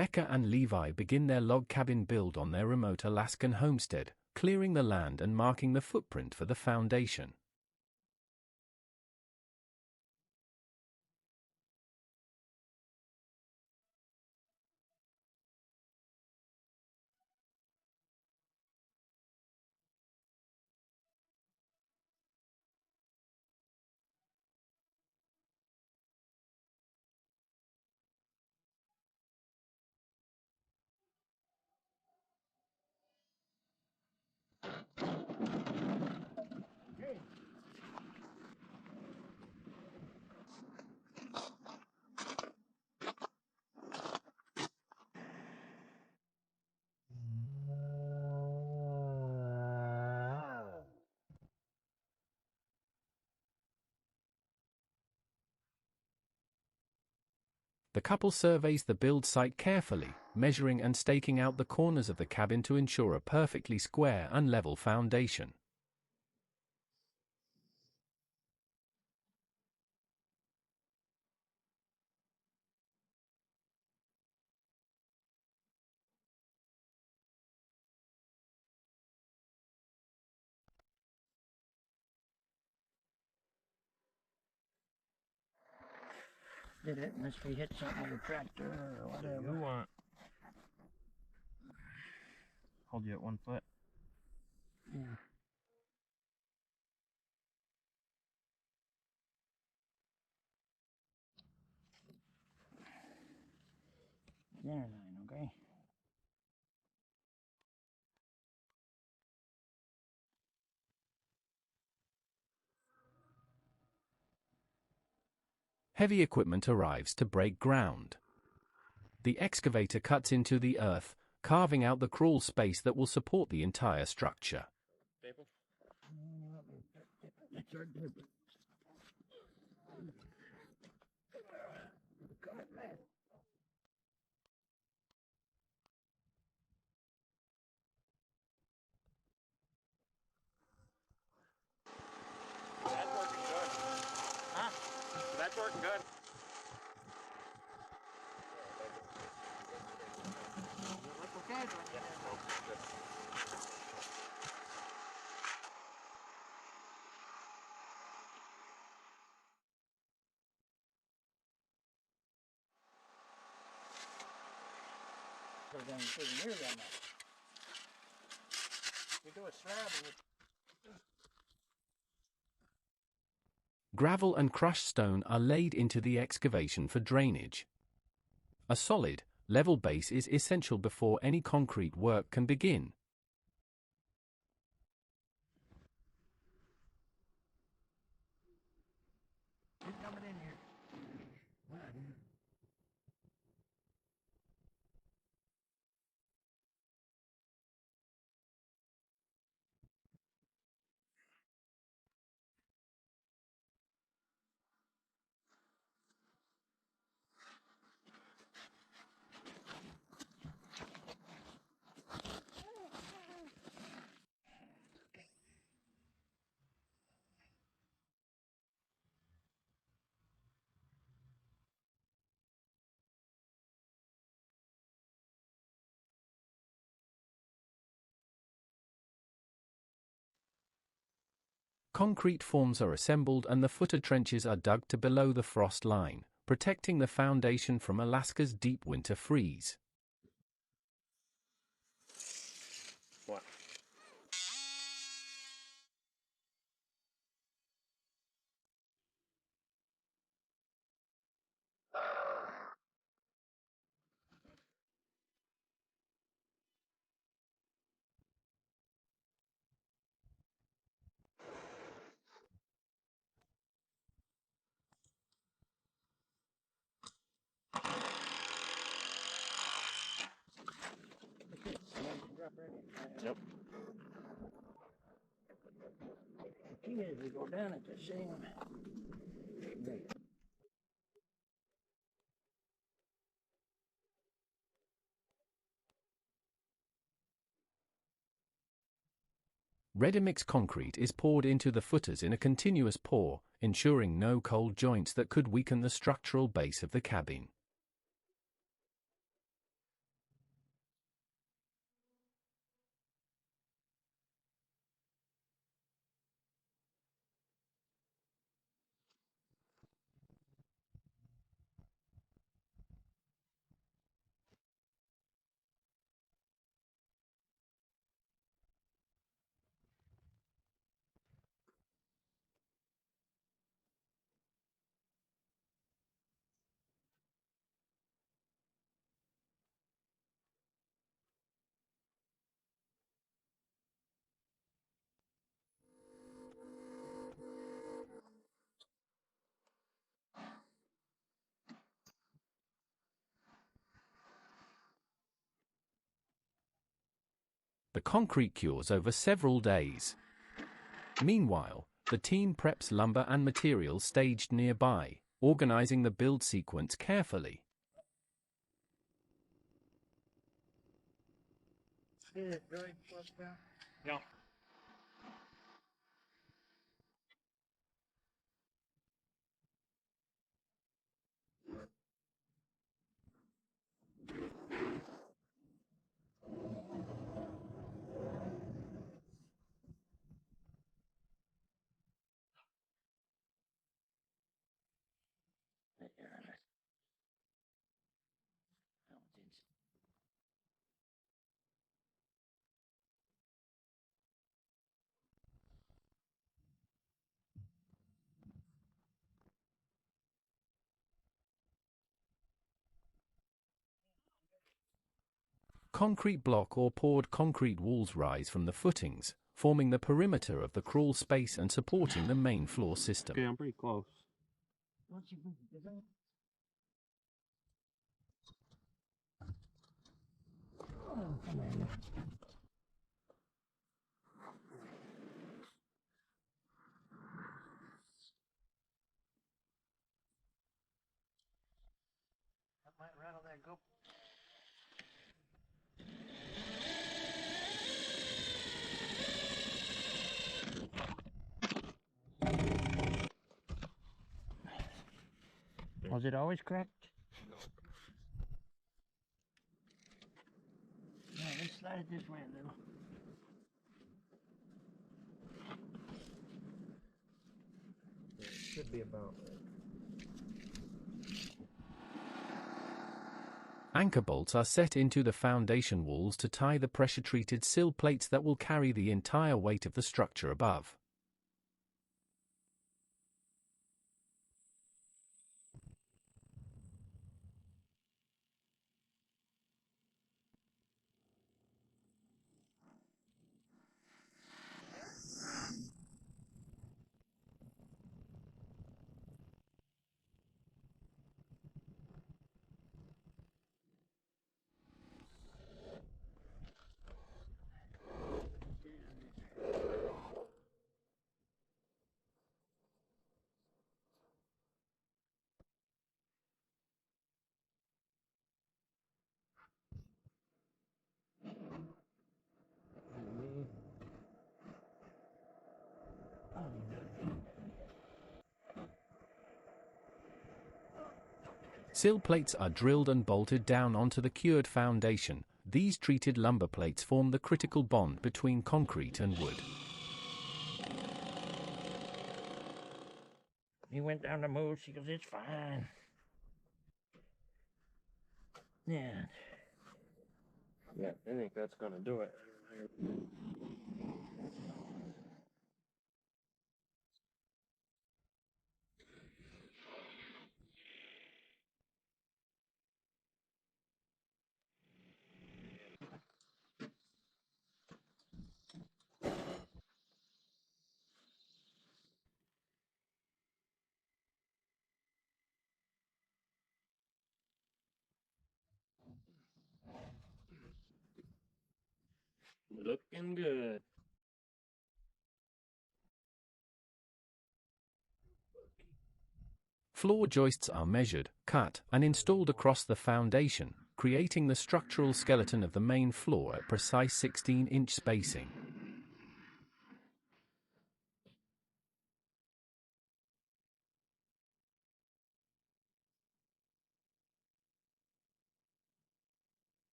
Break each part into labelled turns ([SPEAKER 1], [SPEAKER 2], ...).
[SPEAKER 1] Becca and Levi begin their log cabin build on their remote Alaskan homestead, clearing the land and marking the footprint for the foundation. The couple surveys the build site carefully, measuring and staking out the corners of the cabin to ensure a perfectly square and level foundation.
[SPEAKER 2] Did it unless we hit something with a tractor or whatever.
[SPEAKER 3] You want? Hold you at 1 foot.
[SPEAKER 2] Yeah. There, 9, okay.
[SPEAKER 1] Heavy equipment arrives to break ground. The excavator cuts into the earth, carving out the crawl space that will support the entire structure.
[SPEAKER 3] Staple?
[SPEAKER 2] That's our difference.
[SPEAKER 3] That's working good. Huh? That's working good.
[SPEAKER 2] Look okay, We're going to near that much. You do a slab and
[SPEAKER 1] Gravel and crushed stone are laid into the excavation for drainage. A solid, level base is essential before any concrete work can begin.
[SPEAKER 2] You're coming in here.
[SPEAKER 1] Concrete forms are assembled and the footer trenches are dug to below the frost line, protecting the foundation from Alaska's deep winter freeze.
[SPEAKER 3] What? Yep.
[SPEAKER 2] The key is we go down at the same rate.
[SPEAKER 1] Ready-mix concrete is poured into the footers in a continuous pour, ensuring no cold joints that could weaken the structural base of the cabin. The concrete cures over several days. Meanwhile, the team preps lumber and materials staged nearby, organizing the build sequence carefully.
[SPEAKER 3] Yeah.
[SPEAKER 1] Concrete block or poured concrete walls rise from the footings, forming the perimeter of the crawl space and supporting the main floor system.
[SPEAKER 3] Okay, I'm pretty close.
[SPEAKER 2] That might rattle that goat. Was it always cracked? No. Yeah, let's slide it this way a little.
[SPEAKER 3] It should be about right.
[SPEAKER 1] Anchor bolts are set into the foundation walls to tie the pressure-treated sill plates that will carry the entire weight of the structure above. Sill plates are drilled and bolted down onto the cured foundation. These treated lumber plates form the critical bond between concrete and wood.
[SPEAKER 2] He went down the moose. He goes, it's fine. Yeah.
[SPEAKER 3] Yeah, I think that's gonna do it. Looking good.
[SPEAKER 1] Floor joists are measured, cut, and installed across the foundation, creating the structural skeleton of the main floor at precise 16-inch spacing.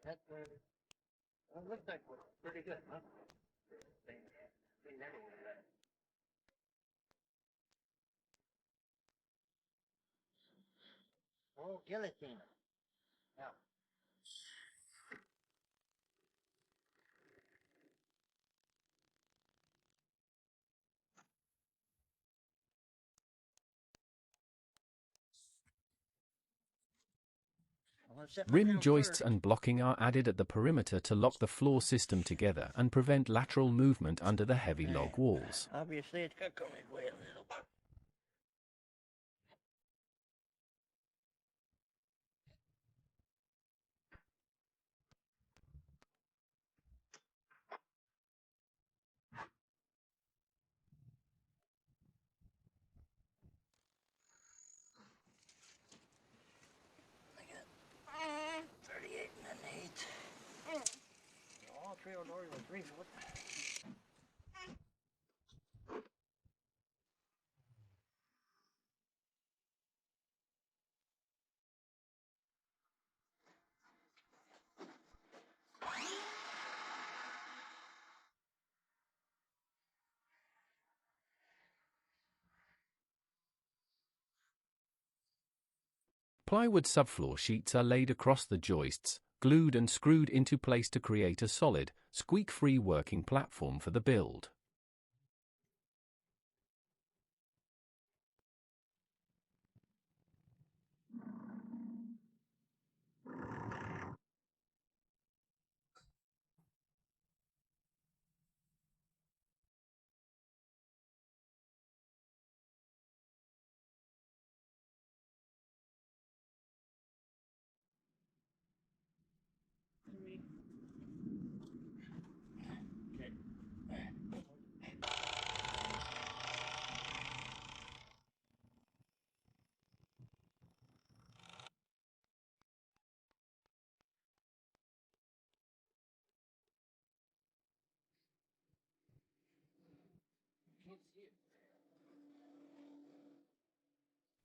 [SPEAKER 2] That looks like we're pretty good, huh? Oh, guillotine. Yeah.
[SPEAKER 1] Rim joists and blocking are added at the perimeter to lock the floor system together and prevent lateral movement under the heavy log walls.
[SPEAKER 2] Obviously, it's got to come in way a little. 3/4.
[SPEAKER 1] Plywood subfloor sheets are laid across the joists, glued and screwed into place to create a solid, squeak-free working platform for the build.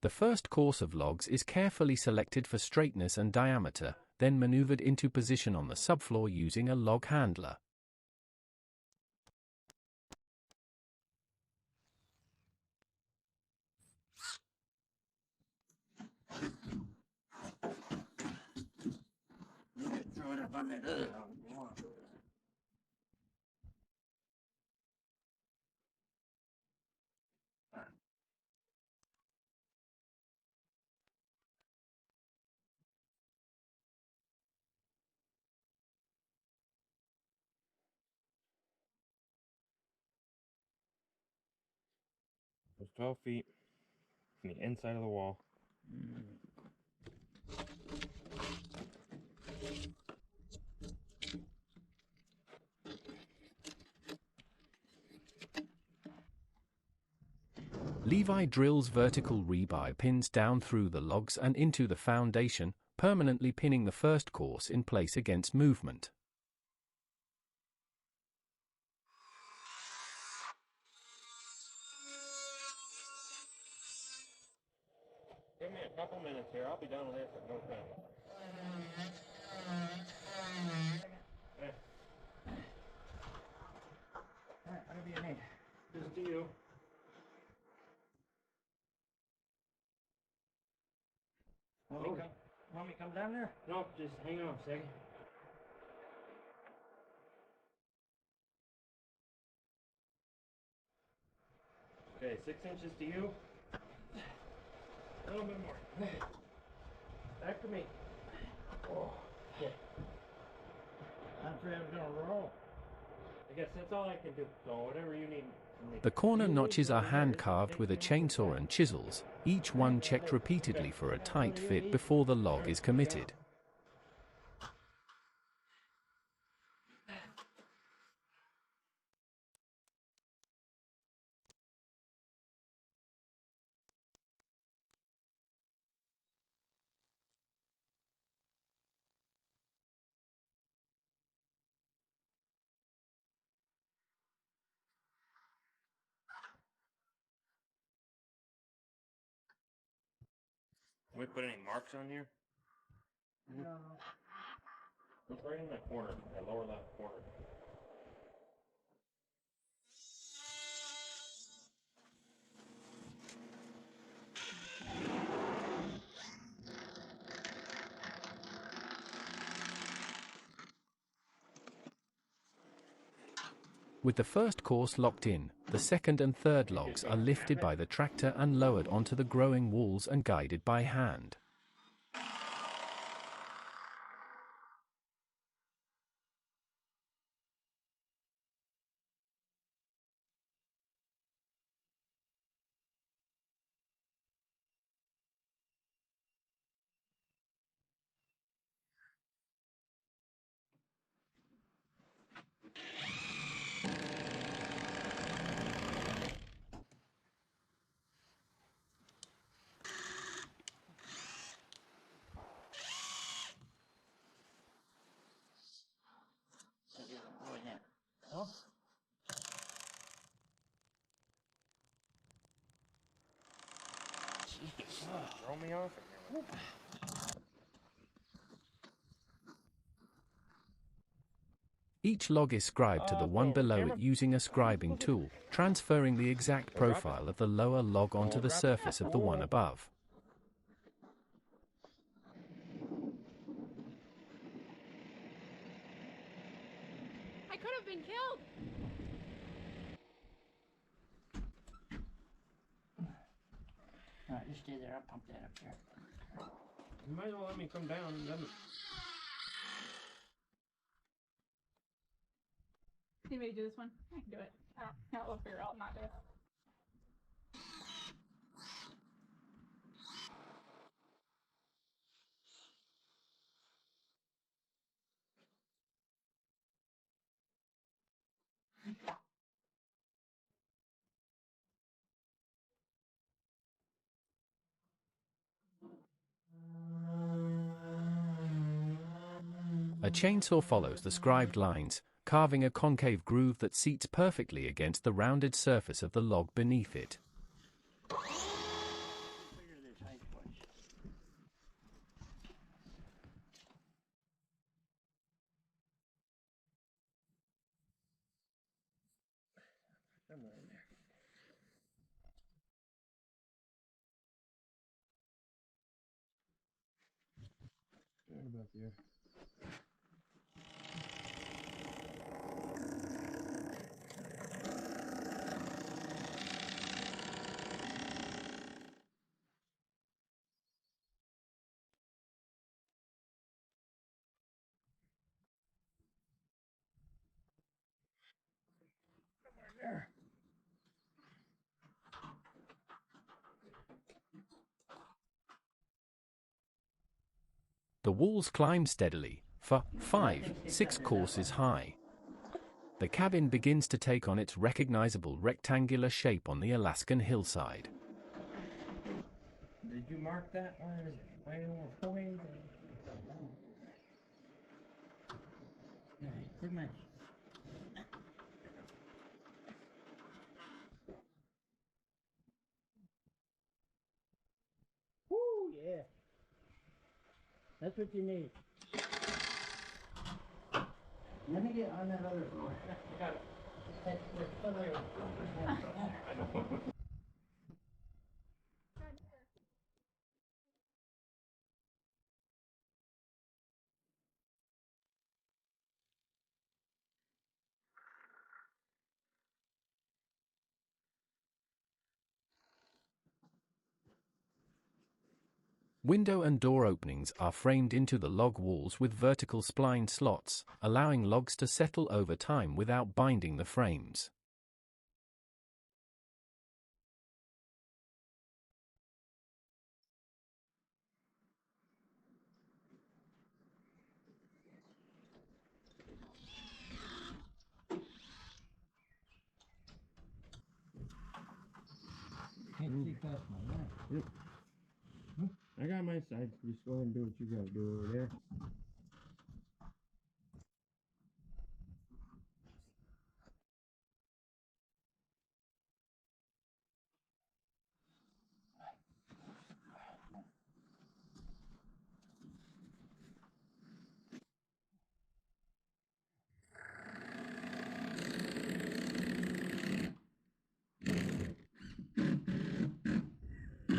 [SPEAKER 1] The first course of logs is carefully selected for straightness and diameter, then maneuvered into position on the subfloor using a log handler.
[SPEAKER 2] Throw it up on that other log.
[SPEAKER 3] It was 12 feet from the inside of the wall.
[SPEAKER 1] Levi drills vertical rebar pins down through the logs and into the foundation, permanently pinning the first course in place against movement.
[SPEAKER 3] Give me a couple minutes here. I'll be done with this in no time. Okay.
[SPEAKER 2] Alright, whatever you need.
[SPEAKER 3] Just to you.
[SPEAKER 2] Want me to come down there?
[SPEAKER 3] No, just hang on a second. Okay, 6 inches to you. A little bit more. Back to me.
[SPEAKER 2] Oh,
[SPEAKER 3] Okay.
[SPEAKER 2] I'm afraid I'm gonna roll.
[SPEAKER 3] I guess that's all I can do. So whatever you need from me.
[SPEAKER 1] The corner notches are hand-carved with a chainsaw and chisels, each one checked repeatedly for a tight fit before the log is committed.
[SPEAKER 3] Can we put any marks on here?
[SPEAKER 2] No.
[SPEAKER 3] It's right in that corner, that lower left corner.
[SPEAKER 1] With the first course locked in, the second and third logs are lifted by the tractor and lowered onto the growing walls and guided by hand.
[SPEAKER 3] Throw me off in here.
[SPEAKER 1] Each log is scribed to the one below it using a scribing tool, transferring the exact profile of the lower log onto the surface of the one above.
[SPEAKER 4] I could have been killed.
[SPEAKER 2] Alright, you stay there. I'll pump that up there.
[SPEAKER 3] You might as well let me come down.
[SPEAKER 4] Need me to do this one? I can do it. We'll figure out not to.
[SPEAKER 1] A chainsaw follows the scribed lines, carving a concave groove that seats perfectly against the rounded surface of the log beneath it.
[SPEAKER 2] Figure this height was. Somewhere in there.
[SPEAKER 3] Right about there.
[SPEAKER 2] There.
[SPEAKER 1] The walls climb steadily, for 5-6 courses high. The cabin begins to take on its recognizable rectangular shape on the Alaskan hillside.
[SPEAKER 3] Did you mark that one? Is it way over way?
[SPEAKER 2] Alright, pretty much. Woo, yeah. That's what you need. Let me get on that other floor.
[SPEAKER 3] Got it.
[SPEAKER 2] That's other floor.
[SPEAKER 1] Window and door openings are framed into the log walls with vertical spline slots, allowing logs to settle over time without binding the frames.
[SPEAKER 2] Can't see past my knife.
[SPEAKER 3] Yep. I got my side. Just go ahead and do what you gotta do over there.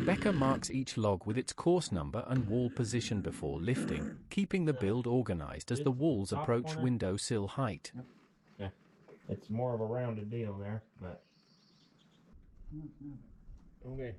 [SPEAKER 1] Becker marks each log with its course number and wall position before lifting, keeping the build organized as the walls approach window sill height.
[SPEAKER 3] Yeah. It's more of a rounded deal there, but okay.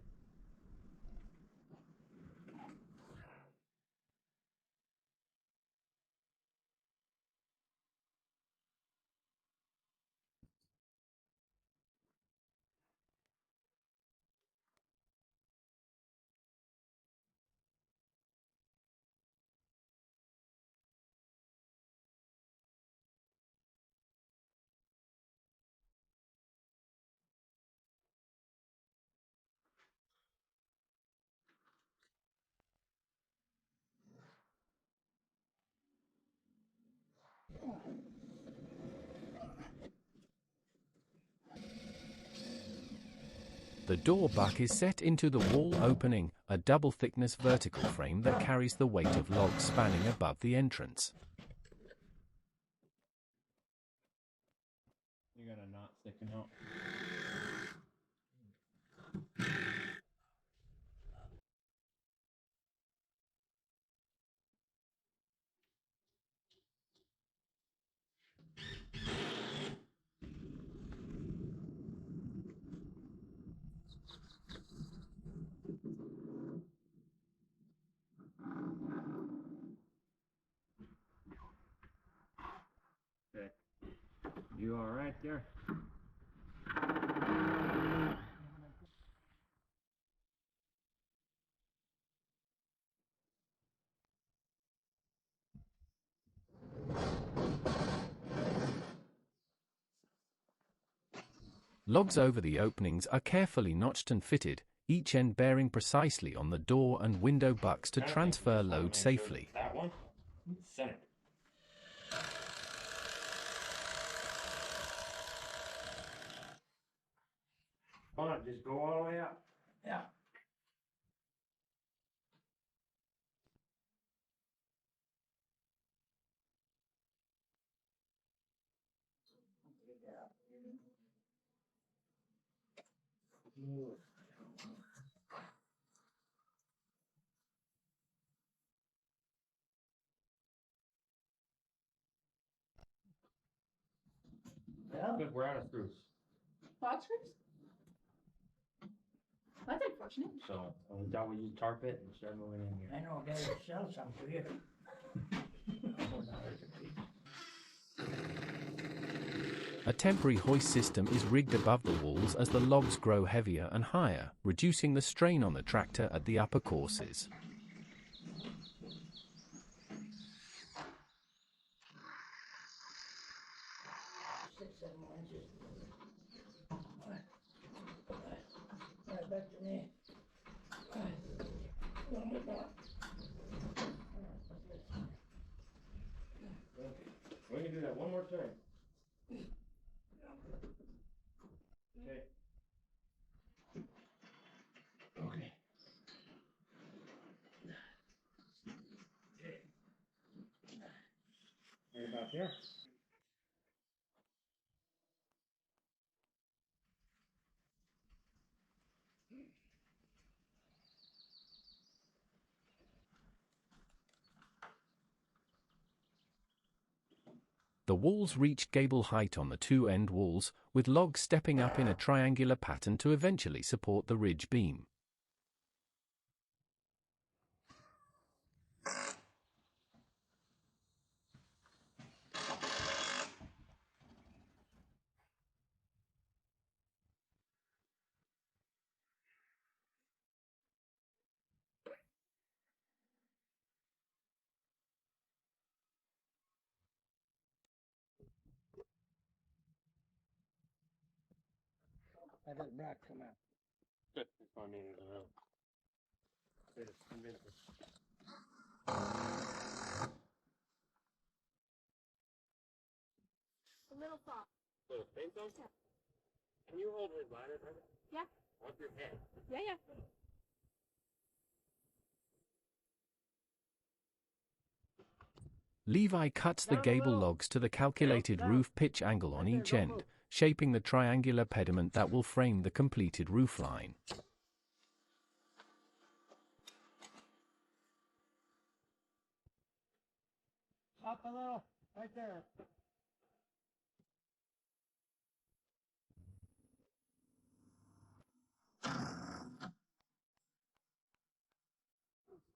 [SPEAKER 1] The The door buck is set into the wall opening, a double-thickness vertical frame that carries the weight of logs spanning above the entrance.
[SPEAKER 3] You got a knot sticking out. Okay. You all right there?
[SPEAKER 1] Logs over the openings are carefully notched and fitted, each end bearing precisely on the door and window bucks to transfer load safely.
[SPEAKER 3] That one? Center. Come on, just go all the way up.
[SPEAKER 2] Yeah. Yeah.
[SPEAKER 3] Good, we're out of screws.
[SPEAKER 4] Box screws? That's unfortunate.
[SPEAKER 3] So, that we use tar pit and start moving in here.
[SPEAKER 2] I know a guy that sells some for you.
[SPEAKER 1] A temporary hoist system is rigged above the walls as the logs grow heavier and higher, reducing the strain on the tractor at the upper courses.
[SPEAKER 2] 6-7 more inches. Right back to me. A little bit more.
[SPEAKER 3] We can do that one more time. Okay. Okay. Right about there.
[SPEAKER 1] The walls reach gable height on the two end walls, with logs stepping up in a triangular pattern to eventually support the ridge beam.
[SPEAKER 2] I let Brock come out.
[SPEAKER 3] Good. That's what I needed to know. Good. It's convincing.
[SPEAKER 4] A little soft.
[SPEAKER 3] Little faint though?
[SPEAKER 4] Yeah.
[SPEAKER 3] Can you hold his ladder, brother?
[SPEAKER 4] Yeah.
[SPEAKER 3] Off your head.
[SPEAKER 4] Yeah, yeah.
[SPEAKER 1] Levi cuts the gable logs to the calculated roof pitch angle on each end, shaping the triangular pediment that will frame the completed roofline.
[SPEAKER 2] Up a little, right there.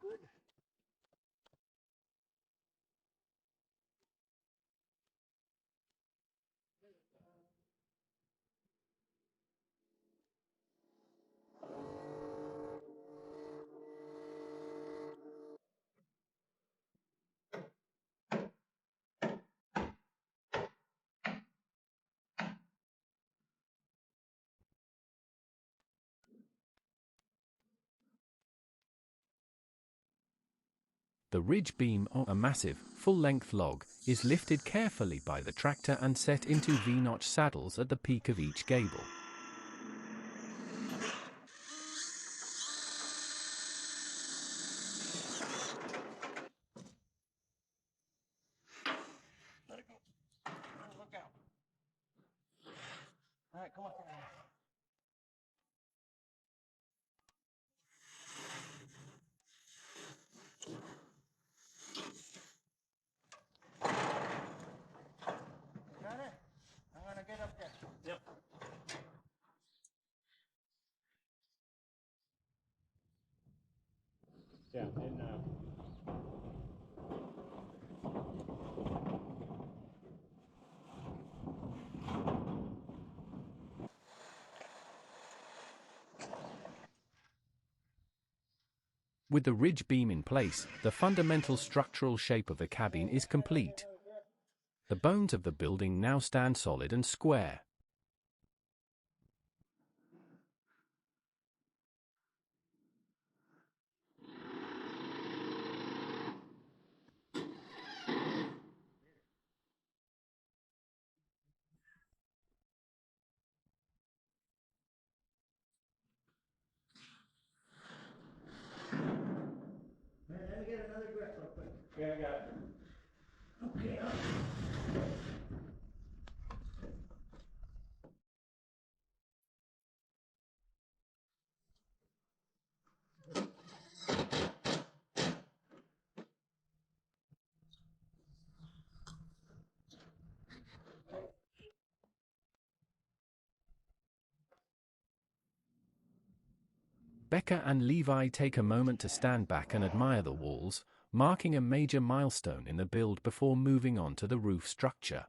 [SPEAKER 2] Good.
[SPEAKER 1] The ridge beam, or a massive, full-length log, is lifted carefully by the tractor and set into V-notch saddles at the peak of each gable.
[SPEAKER 3] Yeah, and
[SPEAKER 1] With the ridge beam in place, the fundamental structural shape of the cabin is complete. The bones of the building now stand solid and square.
[SPEAKER 2] Let me get another grip real quick.
[SPEAKER 3] yeah, I got it.
[SPEAKER 2] Okay.
[SPEAKER 1] Becca and Levi take a moment to stand back and admire the walls, marking a major milestone in the build before moving on to the roof structure.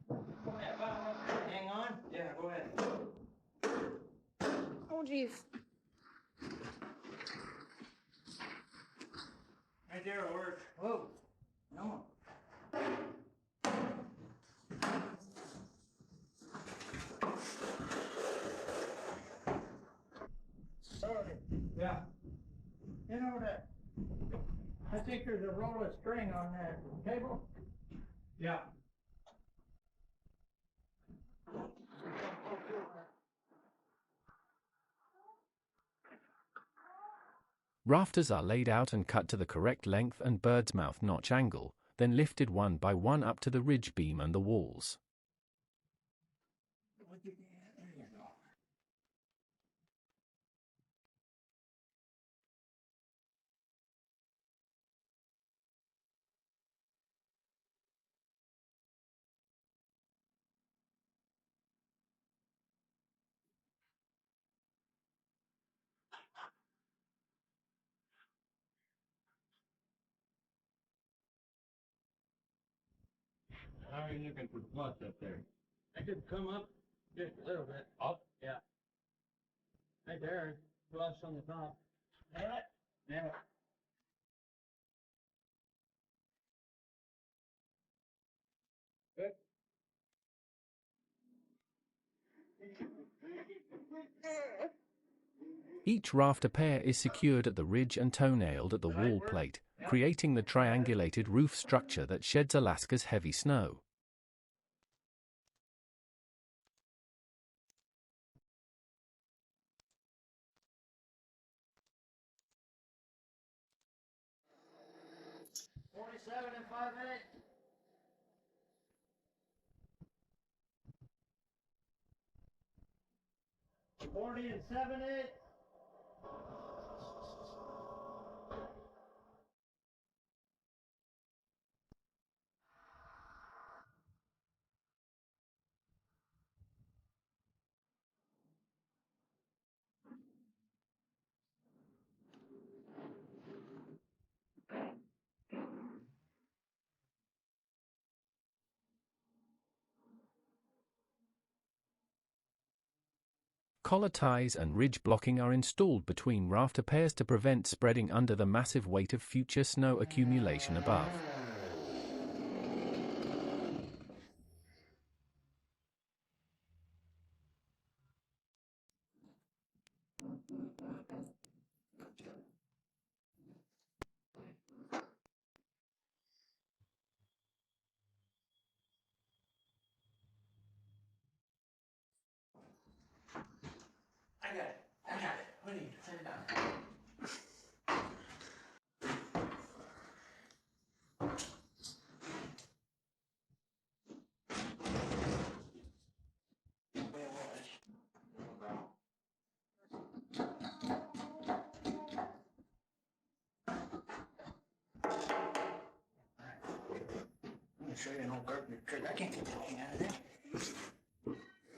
[SPEAKER 2] Hang on.
[SPEAKER 3] Yeah, go ahead.
[SPEAKER 4] Oh, jeez.
[SPEAKER 3] Right there will work.
[SPEAKER 2] Whoa. No. Sorry.
[SPEAKER 3] Yeah.
[SPEAKER 2] You know that? I think there's a roll of string on that table.
[SPEAKER 3] Yeah.
[SPEAKER 1] Rafters are laid out and cut to the correct length and bird's mouth notch angle, then lifted one by one up to the ridge beam and the walls.
[SPEAKER 2] There you go.
[SPEAKER 3] How are you looking for flush up there?
[SPEAKER 2] I could come up just a little bit.
[SPEAKER 3] Up?
[SPEAKER 2] Yeah. Right there. Flush on the top. Yeah. Yeah. Good.
[SPEAKER 1] Each rafter pair is secured at the ridge and toe-nailed at the wall plate, creating the triangulated roof structure that sheds Alaska's heavy snow.
[SPEAKER 2] $47 and 5/8. $40 and 7/8.
[SPEAKER 1] Collar ties and ridge blocking are installed between rafter pairs to prevent spreading under the massive weight of future snow accumulation above.
[SPEAKER 2] I got it. I got it. What do you set it down? show you an old carpenter trick. I can't get that thing out of there.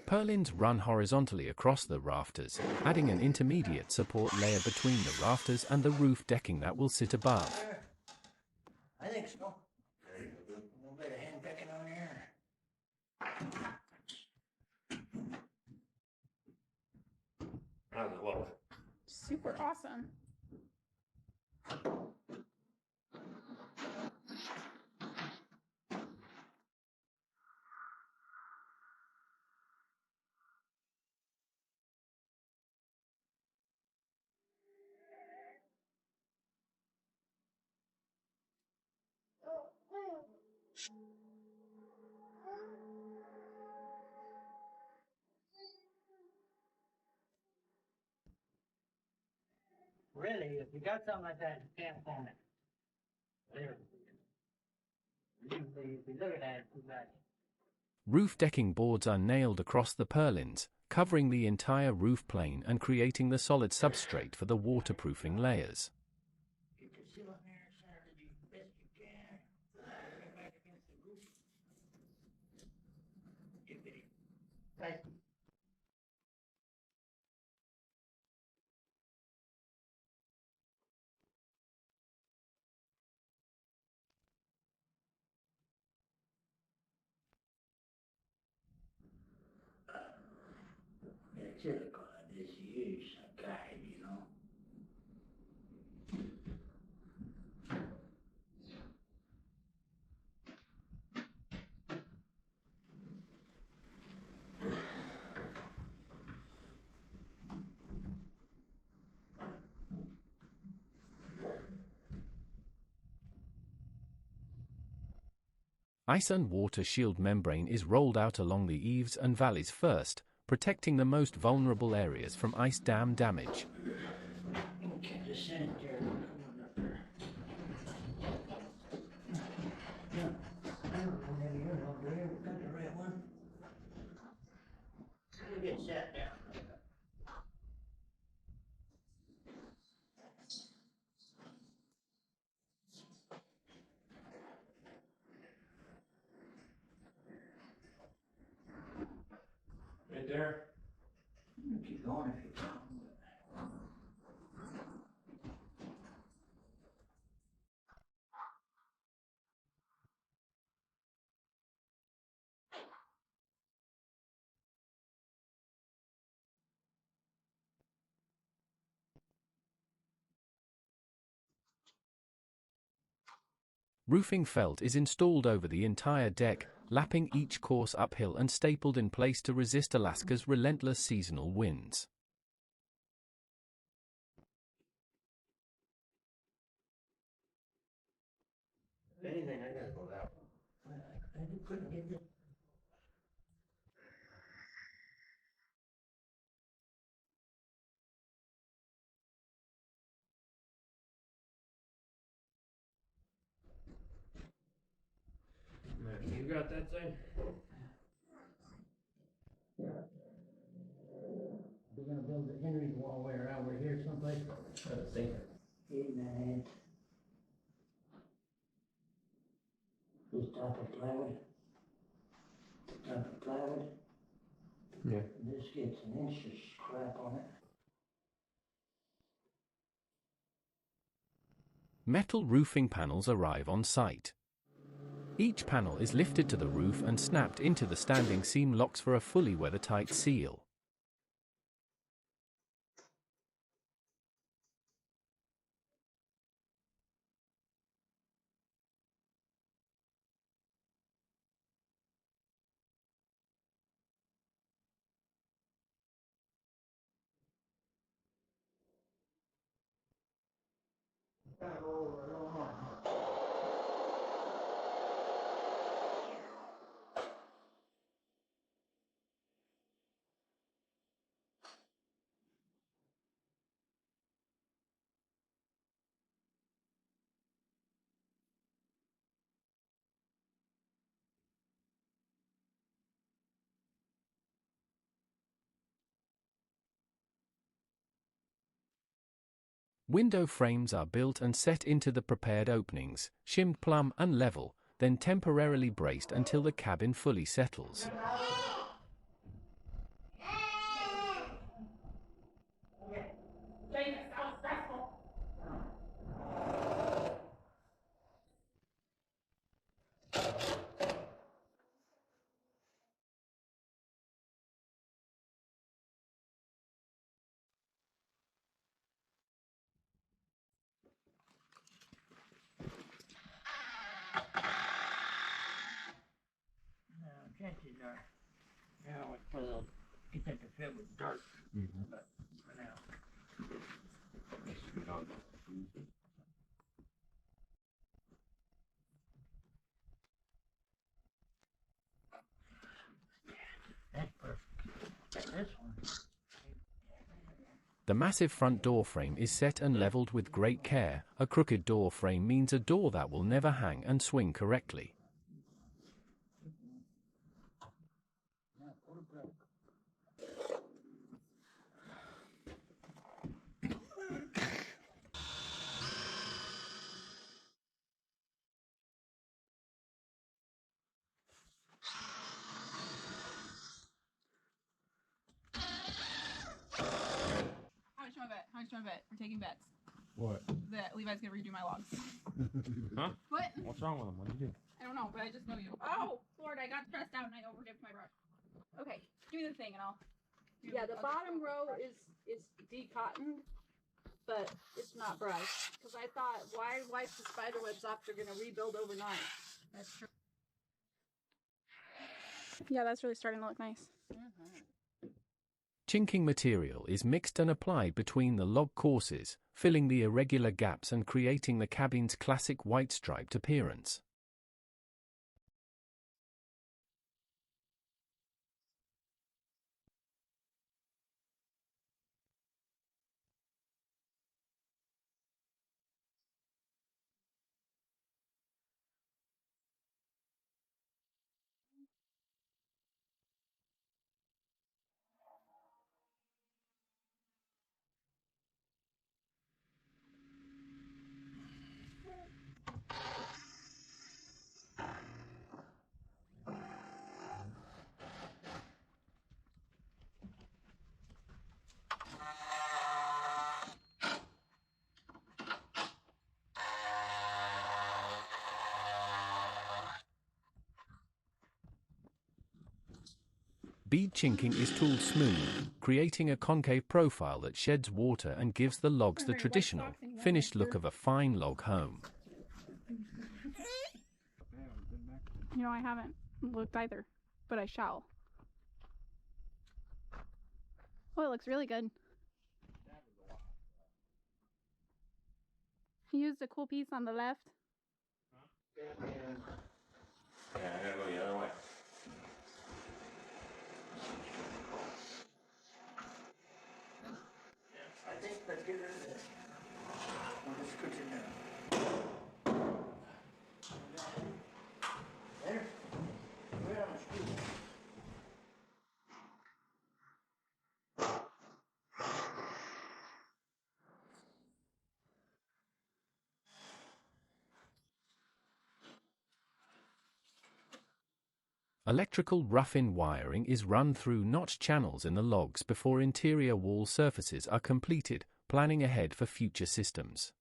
[SPEAKER 1] Purlins run horizontally across the rafters, adding an intermediate support layer between the rafters and the roof decking that will sit above.
[SPEAKER 2] I think so. A little bit of hand decking on here.
[SPEAKER 3] How's it look?
[SPEAKER 4] Super awesome.
[SPEAKER 2] Really, if you got something like that, you can't phone it. There. Usually, if you look at that, it's too bad.
[SPEAKER 1] Roof decking boards are nailed across the purlins, covering the entire roof plane and creating the solid substrate for the waterproofing layers.
[SPEAKER 2] Get the seal on there, center it as best you can. Bring it back against the roof. Get it. Tight. It's just gonna disuse a guide, you know.
[SPEAKER 1] Ice and water shield membrane is rolled out along the eaves and valleys first, protecting the most vulnerable areas from ice dam damage.
[SPEAKER 2] Okay, just send it there. Come on up there. Yeah. I don't know, maybe you're not there. We got the right one. You get sat down.
[SPEAKER 3] Right there.
[SPEAKER 2] You can keep going if you want.
[SPEAKER 1] Roofing felt is installed over the entire deck, lapping each course uphill and stapled in place to resist Alaska's relentless seasonal winds.
[SPEAKER 3] If anything, I gotta go that way.
[SPEAKER 2] I just couldn't get it.
[SPEAKER 3] You got that thing?
[SPEAKER 2] We're gonna build the Henry wall way around. We're here someplace.
[SPEAKER 3] I was thinking.
[SPEAKER 2] 8 and a half. This top of plywood. Top of plywood.
[SPEAKER 3] Yeah.
[SPEAKER 2] And this gets an inch of scrap on it.
[SPEAKER 1] Metal roofing panels arrive on site. Each panel is lifted to the roof and snapped into the standing seam locks for a fully weathertight seal. Window frames are built and set into the prepared openings, shimmed plumb and level, then temporarily braced until the cabin fully settles.
[SPEAKER 2] Chances are, you know, for the, you think the fit was dark, but for now. That's perfect. This one.
[SPEAKER 1] The massive front door frame is set and leveled with great care. A crooked door frame means a door that will never hang and swing correctly.
[SPEAKER 4] How much do I bet? We're taking bets.
[SPEAKER 3] What?
[SPEAKER 4] That Levi's gonna redo my logs.
[SPEAKER 3] Huh?
[SPEAKER 4] What?
[SPEAKER 3] What's wrong with him? What did you do?
[SPEAKER 4] I don't know, but I just know you. Oh, Lord, I got stressed out and I overdipped my brush. Okay, give me the thing and I'll.
[SPEAKER 5] Yeah, the bottom row is de-cottoned, but it's not bright. Because I thought, why wipe the spider webs off? They're gonna rebuild overnight.
[SPEAKER 4] That's true. Yeah, that's really starting to look nice.
[SPEAKER 1] Chinking material is mixed and applied between the log courses, filling the irregular gaps and creating the cabin's classic white striped appearance. Bead chinking is tooled smooth, creating a concave profile that sheds water and gives the logs the traditional, finished look of a fine log home.
[SPEAKER 4] You know, I haven't looked either, but I shall. Oh, it looks really good. He used a cool piece on the left.
[SPEAKER 3] Yeah, I gotta go the other way.
[SPEAKER 2] I think let's get rid of this. I'll just scooch it down. There. Right on the screw.
[SPEAKER 1] Electrical rough-in wiring is run through notch channels in the logs before interior wall surfaces are completed, planning ahead for future systems.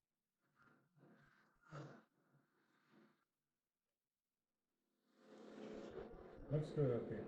[SPEAKER 3] Let's go up here.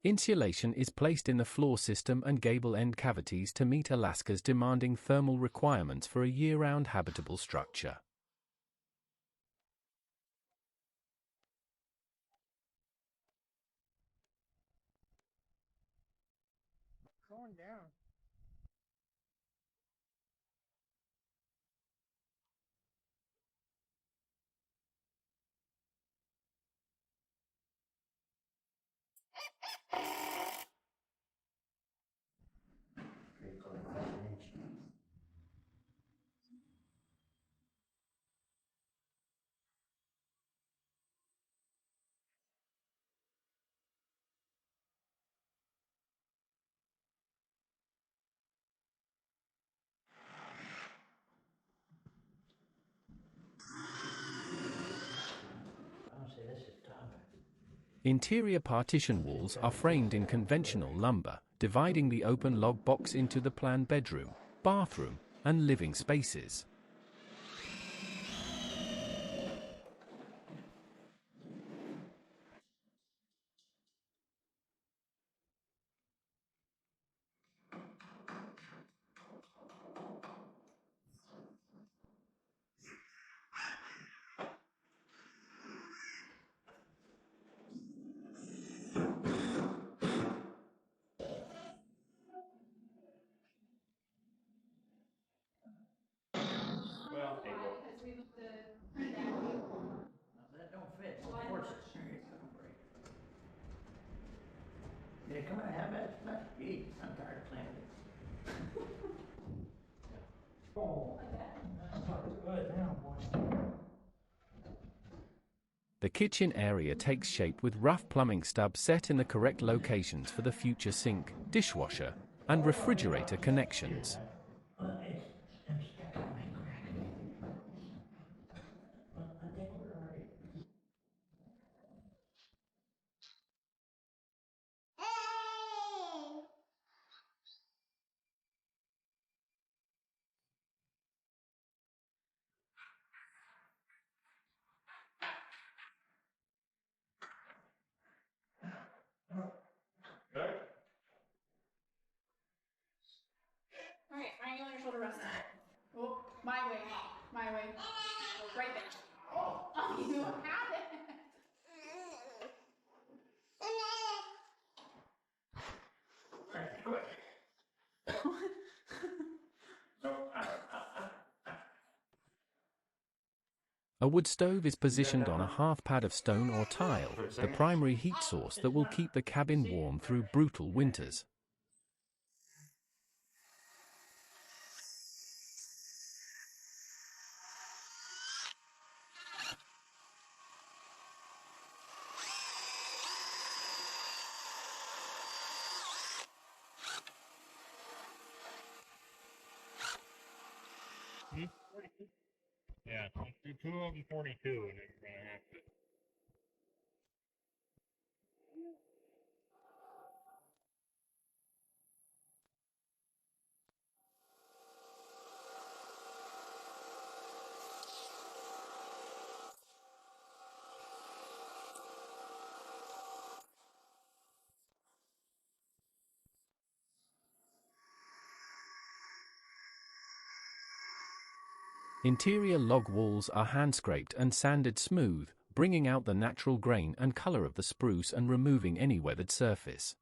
[SPEAKER 1] Insulation is placed in the floor system and gable end cavities to meet Alaska's demanding thermal requirements for a year-round habitable structure.
[SPEAKER 2] going down.
[SPEAKER 1] Interior partition walls are framed in conventional lumber, dividing the open log box into the planned bedroom, bathroom, and living spaces.
[SPEAKER 3] Well, hey, well.
[SPEAKER 2] That don't fit. Of course it's yeah, come on, have that stuff. Gee, I'm tired of playing with it. Oh, that's not good now, boy.
[SPEAKER 1] The kitchen area takes shape with rough plumbing stubs set in the correct locations for the future sink, dishwasher, and refrigerator connections.
[SPEAKER 2] Well, I'm stuck on my crack. Well, I think we're all right.
[SPEAKER 3] Good?
[SPEAKER 4] Alright, triangle on your shoulder rest. Oh, my way. My way. Right there. Oh, you have it.
[SPEAKER 1] A wood stove is positioned on a hearth pad of stone or tile, the primary heat source that will keep the cabin warm through brutal winters.
[SPEAKER 3] Yeah, do 2 of them 42, and then you're gonna have to.
[SPEAKER 1] Interior log walls are hand-scraped and sanded smooth, bringing out the natural grain and color of the spruce and removing any weathered surface.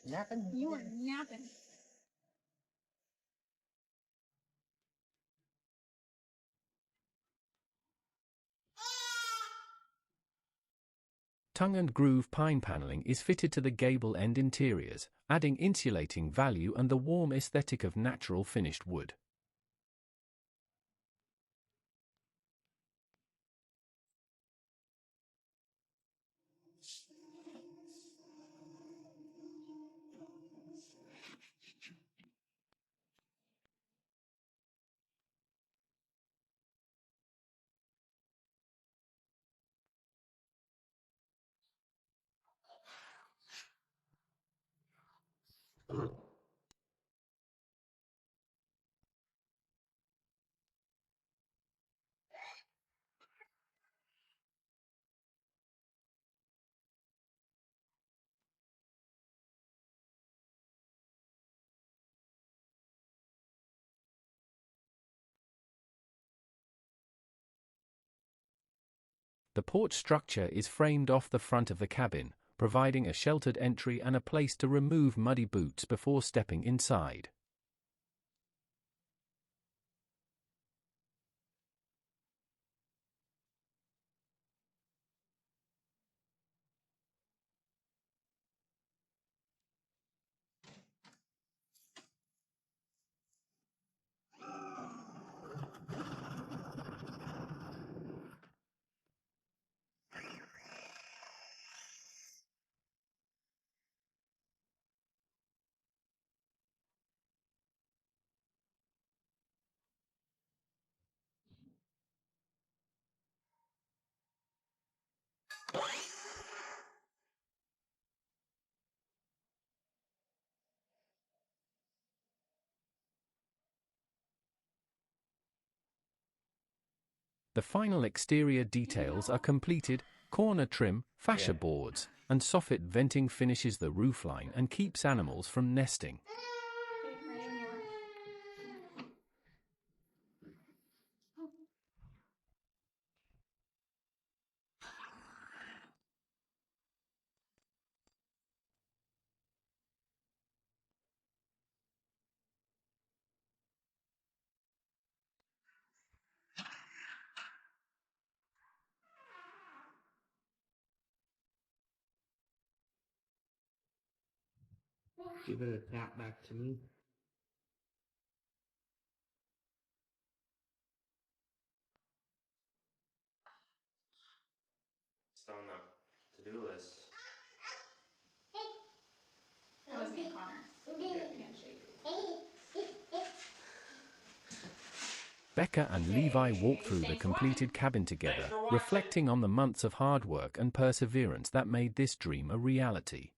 [SPEAKER 2] Napping?
[SPEAKER 4] You are napping.
[SPEAKER 1] Tongue and groove pine paneling is fitted to the gable end interiors, adding insulating value and the warm aesthetic of natural finished wood. The porch structure is framed off the front of the cabin, providing a sheltered entry and a place to remove muddy boots before stepping inside. The final exterior details are completed: corner trim, fascia boards, and soffit venting finishes the roofline and keeps animals from nesting.
[SPEAKER 3] Give it a tap back to me. It's on the to-do list.
[SPEAKER 4] That was me and Connor. Handshake.
[SPEAKER 1] Becca and Levi walk through the completed cabin together, reflecting on the months of hard work and perseverance that made this dream a reality.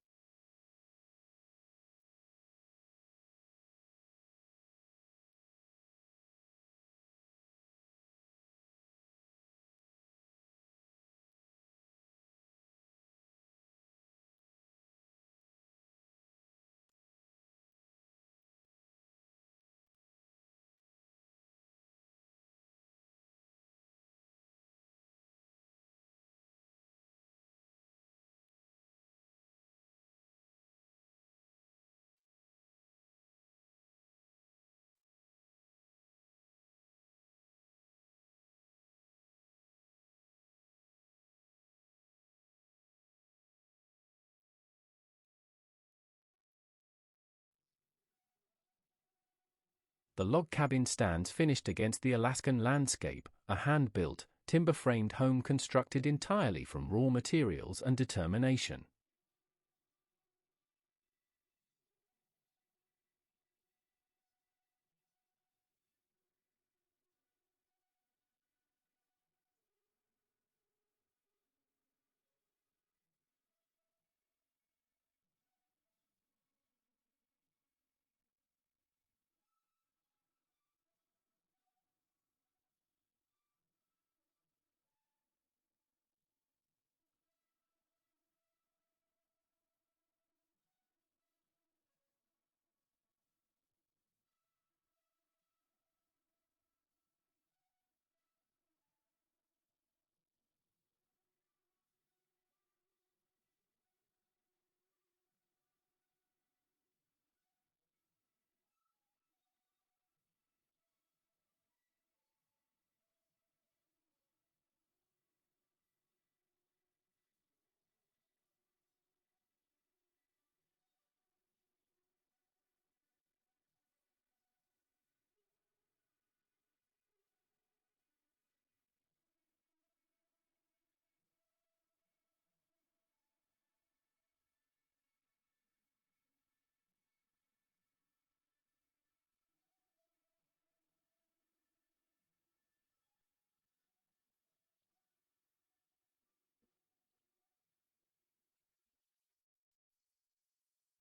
[SPEAKER 1] The log cabin stands finished against the Alaskan landscape, a hand-built, timber-framed home constructed entirely from raw materials and determination.